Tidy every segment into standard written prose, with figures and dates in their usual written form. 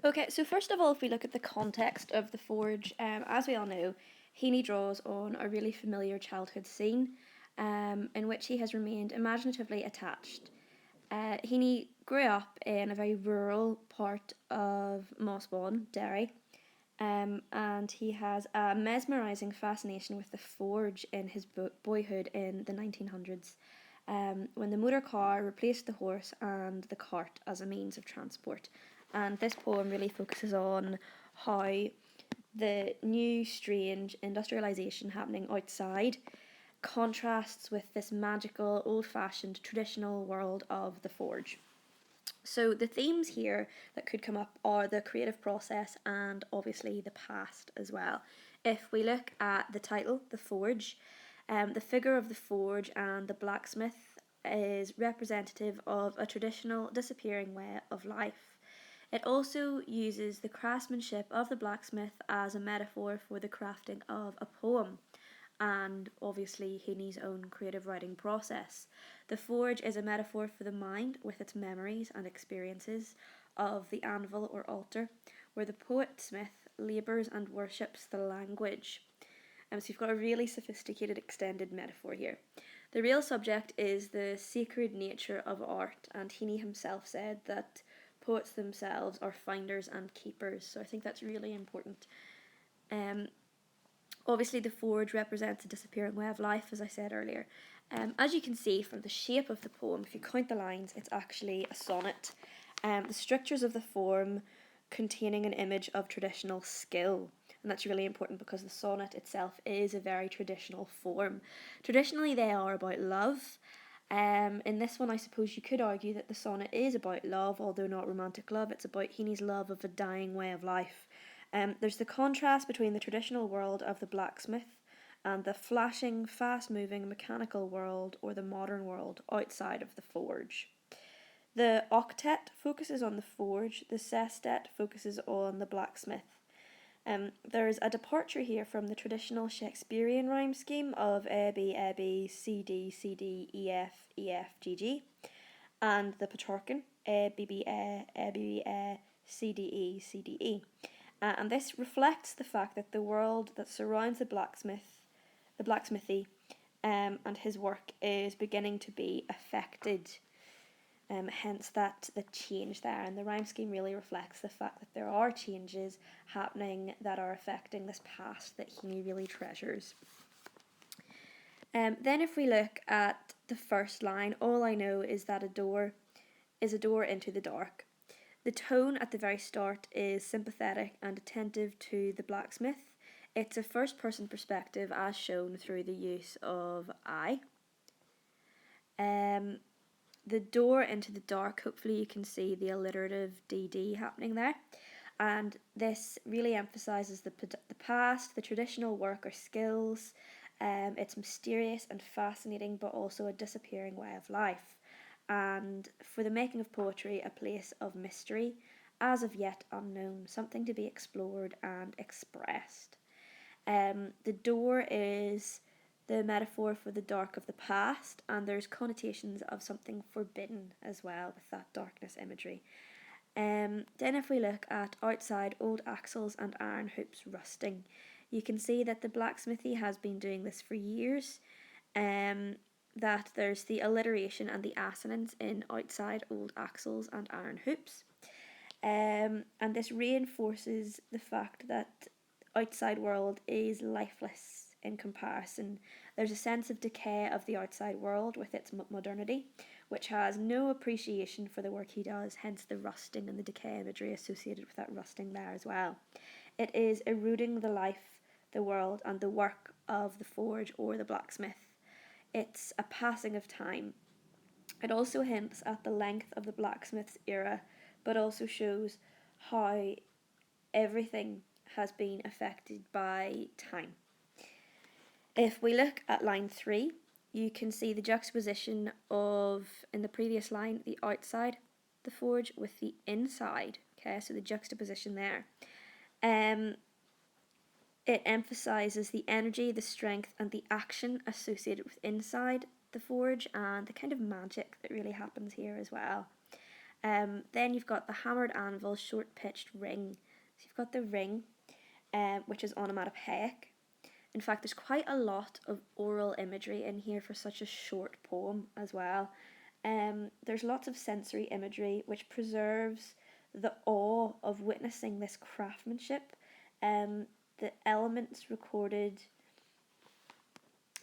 Okay, so first of all, if we look at the context of the forge, as we all know, Heaney draws on a really familiar childhood scene in which he has remained imaginatively attached. Heaney grew up in a very rural part of Mossbawn, Derry, and he has a mesmerising fascination with the forge in his boyhood in the 1900s, when the motor car replaced the horse and the cart as a means of transport. And this poem really focuses on how the new, strange industrialisation happening outside contrasts with this magical, old fashioned, traditional world of the forge. So, the themes here that could come up are the creative process and obviously the past as well. If we look at the title, The Forge, the figure of the forge and the blacksmith is representative of a traditional disappearing way of life. It also uses the craftsmanship of the blacksmith as a metaphor for the crafting of a poem and obviously Heaney's own creative writing process. The forge is a metaphor for the mind with its memories and experiences of the anvil or altar, where the poet smith labours and worships the language. So you've got a really sophisticated extended metaphor here. The real subject is the sacred nature of art, and Heaney himself said that poets themselves are finders and keepers, so I think that's really important. Um, Obviously, the forge represents a disappearing way of life, as I said earlier. As you can see from the shape of the poem, if you count the lines, it's actually a sonnet. The strictures of the form containing an image of traditional skill. And that's really important because the sonnet itself is a very traditional form. Traditionally, they are about love. In this one, I suppose you could argue that the sonnet is about love, although not romantic love. It's about Heaney's love of a dying way of life. There's the contrast between the traditional world of the blacksmith and the flashing, fast moving mechanical world or the modern world outside of the forge. The octet focuses on the forge, the sestet focuses on the blacksmith. There's a departure here from the traditional Shakespearean rhyme scheme of A, B, A, B, C, D, C, D, E, F, E, F, G, G, and the Petrarchan A, B, B, A, B, B, A, C, D, E, C, D, E. And this reflects the fact that the world that surrounds the blacksmithy, and his work is beginning to be affected. Hence that the change there, and the rhyme scheme really reflects the fact that there are changes happening that are affecting this past that he really treasures. Then, if we look at the first line, all I know is that a door is a door into the dark. The tone at the very start is sympathetic and attentive to the blacksmith. It's a first person perspective as shown through the use of I. The door into the dark, hopefully you can see the alliterative DD happening there. And this really emphasises the past, the traditional work or skills. It's mysterious and fascinating, but also a disappearing way of life. And for the making of poetry, a place of mystery, as of yet unknown, something to be explored and expressed. The door is the metaphor for the dark of the past, and there's connotations of something forbidden as well with that darkness imagery. Then if we look at outside, old axles and iron hoops rusting, you can see that the blacksmithy has been doing this for years. That there's the alliteration and the assonance in outside, old axles and iron hoops. And this reinforces the fact that outside world is lifeless in comparison. There's a sense of decay of the outside world with its modernity, which has no appreciation for the work he does, hence the rusting and the decay imagery associated with that rusting there as well. It is eroding the life, the world, and the work of the forge or the blacksmith. It's a passing of time. It also hints at the length of the blacksmith's era, but also shows how everything has been affected by time. If we look at line 3, you can see the juxtaposition of, in the previous line, the outside, the forge, with the inside. Okay, so the juxtaposition there. It emphasises the energy, the strength, and the action associated with inside the forge and the kind of magic that really happens here as well. Then you've got the hammered anvil, short-pitched ring. So you've got the ring, which is onomatopoeic. In fact, there's quite a lot of oral imagery in here for such a short poem as well. There's lots of sensory imagery which preserves the awe of witnessing this craftsmanship. The elements recorded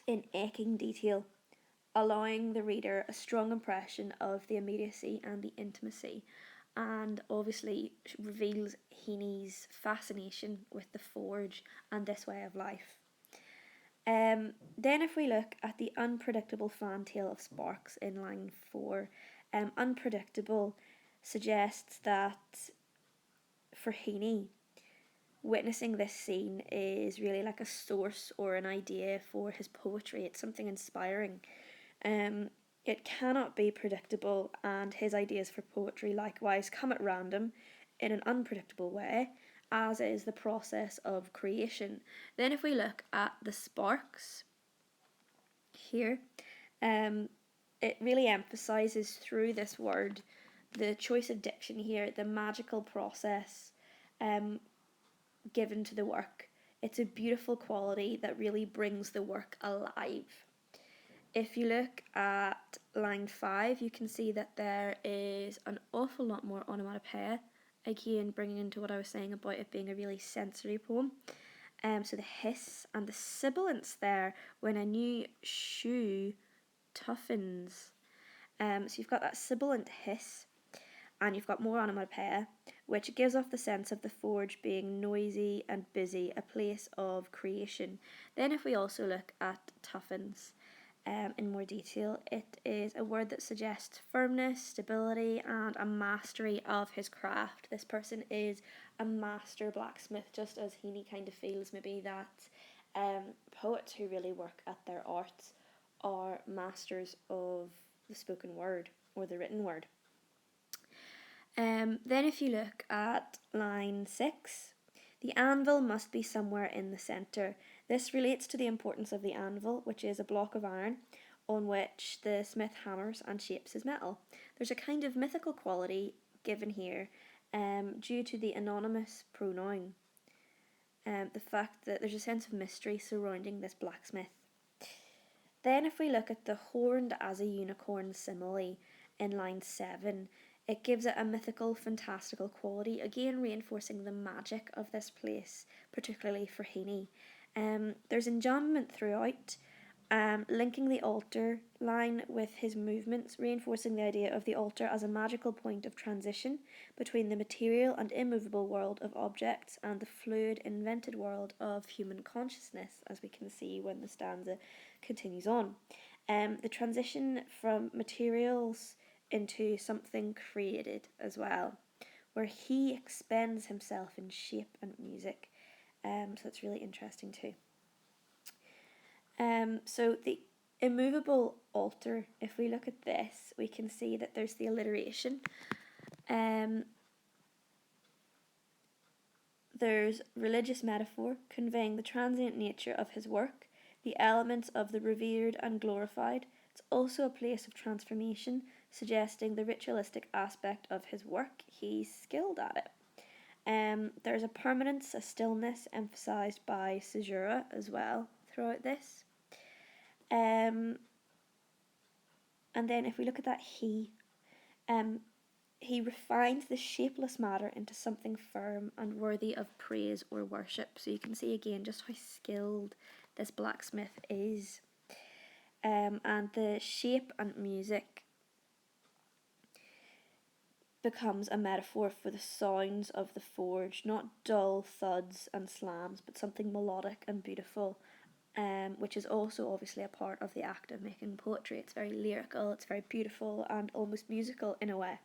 in aching detail, allowing the reader a strong impression of the immediacy and the intimacy, and obviously reveals Heaney's fascination with the forge and this way of life. Then if we look at the unpredictable fantail of sparks in line 4, unpredictable suggests that for Heaney, witnessing this scene is really like a source or an idea for his poetry. It's something inspiring. It cannot be predictable, and his ideas for poetry likewise come at random in an unpredictable way, as is the process of creation. Then if we look at the sparks here, it really emphasises through this word the choice of diction here, the magical process given to the work. It's a beautiful quality that really brings the work alive. If you look at line 5, you can see that there is an awful lot more onomatopoeia, again bringing into what I was saying about it being a really sensory poem. So the hiss and the sibilance there when a new shoe toughens. So you've got that sibilant hiss, and you've got more onomatopoeia, which gives off the sense of the forge being noisy and busy, a place of creation. Then if we also look at toughens in more detail, it is a word that suggests firmness, stability, and a mastery of his craft. This person is a master blacksmith, just as Heaney kind of feels maybe that poets who really work at their arts are masters of the spoken word or the written word. Then if you look at line 6, the anvil must be somewhere in the centre. This relates to the importance of the anvil, which is a block of iron on which the smith hammers and shapes his metal. There's a kind of mythical quality given here due to the anonymous pronoun. The fact that there's a sense of mystery surrounding this blacksmith. Then if we look at the horned as a unicorn simile in line 7, it gives it a mythical, fantastical quality, again reinforcing the magic of this place, particularly for Heaney. There's enjambment throughout, linking the altar line with his movements, reinforcing the idea of the altar as a magical point of transition between the material and immovable world of objects and the fluid, invented world of human consciousness, as we can see when the stanza continues on. The transition from materials into something created as well, where he expends himself in shape and music. So it's really interesting too. So the immovable altar, if we look at this, we can see that there's the alliteration. There's religious metaphor conveying the transient nature of his work, the elements of the revered and glorified. It's also a place of transformation, suggesting the ritualistic aspect of his work. He's skilled at it. There's a permanence, a stillness emphasised by caesura as well throughout this. And then if we look at that he refines the shapeless matter into something firm and worthy of praise or worship. So you can see again just how skilled this blacksmith is. And the shape and music becomes a metaphor for the sounds of the forge, not dull thuds and slams, but something melodic and beautiful, which is also obviously a part of the act of making poetry. It's very lyrical, it's very beautiful and almost musical in a way.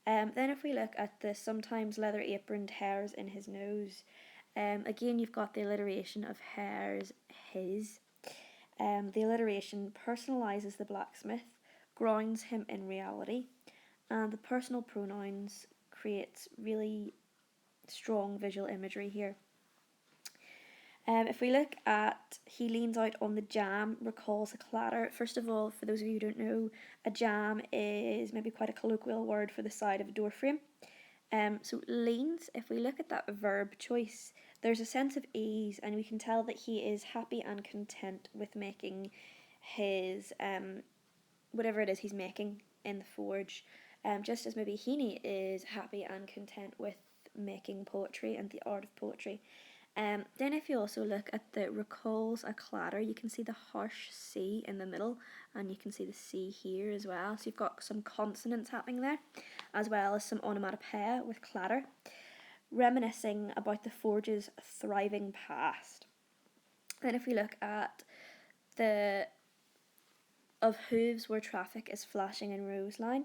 Then if we look at the sometimes leather aproned hairs in his nose, again you've got the alliteration of hairs, his. The alliteration personalises the blacksmith, grounds him in reality, and the personal pronouns creates really strong visual imagery here. If we look at he leans out on the jam, recalls a clatter. First of all, for those of you who don't know, a jam is maybe quite a colloquial word for the side of a door frame. So leans, if we look at that verb choice, there's a sense of ease, and we can tell that he is happy and content with making his whatever it is he's making in the forge, just as maybe Heaney is happy and content with making poetry and the art of poetry. Then if you also look at the recalls a clatter, you can see the harsh C in the middle, and you can see the C here as well. So you've got some consonants happening there, as well as some onomatopoeia with clatter, reminiscing about the forge's thriving past. Then if we look at the of hooves where traffic is flashing in Roseline,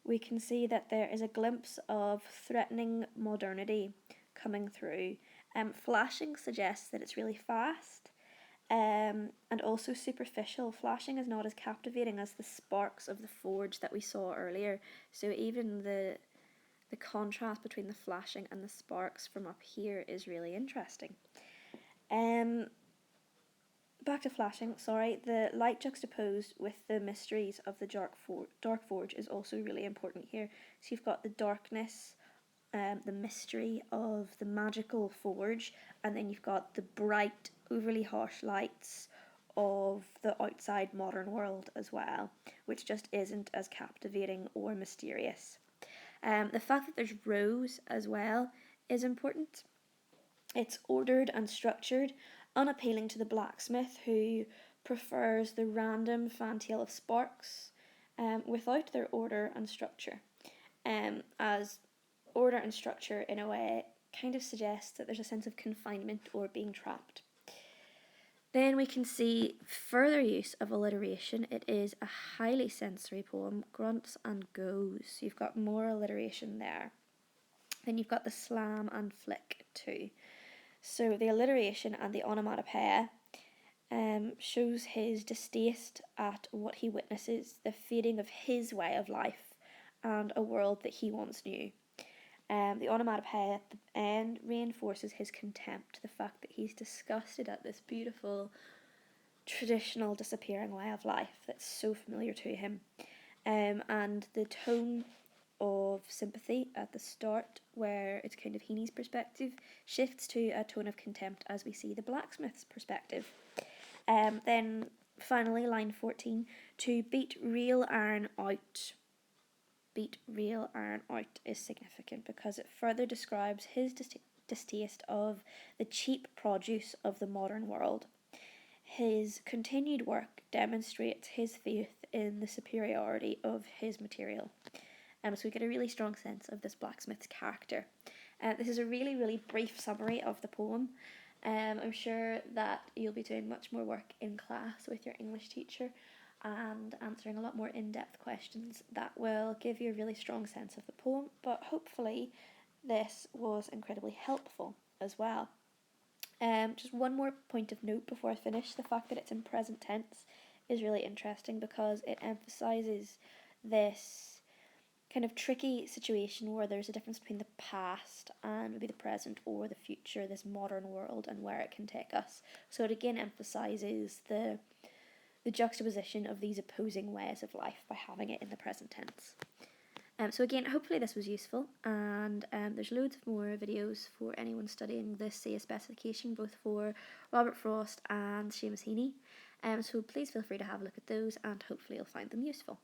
we can see that there is a glimpse of threatening modernity coming through. Flashing suggests that it's really fast, and also superficial. Flashing is not as captivating as the sparks of the forge that we saw earlier. So even the contrast between the flashing and the sparks from up here is really interesting. Back to flashing, the light juxtaposed with the mysteries of the dark forge is also really important here. So you've got the darkness, the mystery of the magical forge, and then you've got the bright, overly harsh lights of the outside modern world as well, which just isn't as captivating or mysterious. The fact that there's rows as well is important. It's ordered and structured, unappealing to the blacksmith who prefers the random fantail of sparks without their order and structure. As order and structure, in a way, kind of suggests that there's a sense of confinement or being trapped. Then we can see further use of alliteration. It is a highly sensory poem, grunts and goes. You've got more alliteration there. Then you've got the slam and flick too. So the alliteration and the onomatopoeia shows his distaste at what he witnesses, the fading of his way of life and a world that he once knew. The onomatopoeia at the end reinforces his contempt, the fact that he's disgusted at this beautiful, traditional, disappearing way of life that's so familiar to him. And the tone of sympathy at the start, where it's kind of Heaney's perspective, shifts to a tone of contempt as we see the blacksmith's perspective. Then finally, line 14, to beat real iron out. Beat real iron out is significant because it further describes his distaste of the cheap produce of the modern world. His continued work demonstrates his faith in the superiority of his material. So we get a really strong sense of this blacksmith's character. This is a really, really brief summary of the poem. I'm sure that you'll be doing much more work in class with your English teacher and answering a lot more in-depth questions that will give you a really strong sense of the poem, but hopefully this was incredibly helpful as well. Just one more point of note before I finish. The fact that it's in present tense is really interesting because it emphasises this kind of tricky situation where there's a difference between the past and maybe the present or the future, this modern world, and where it can take us. So it again emphasises the juxtaposition of these opposing ways of life by having it in the present tense. So again, hopefully this was useful, and there's loads of more videos for anyone studying this CA specification, both for Robert Frost and Seamus Heaney. So please feel free to have a look at those, and hopefully you'll find them useful.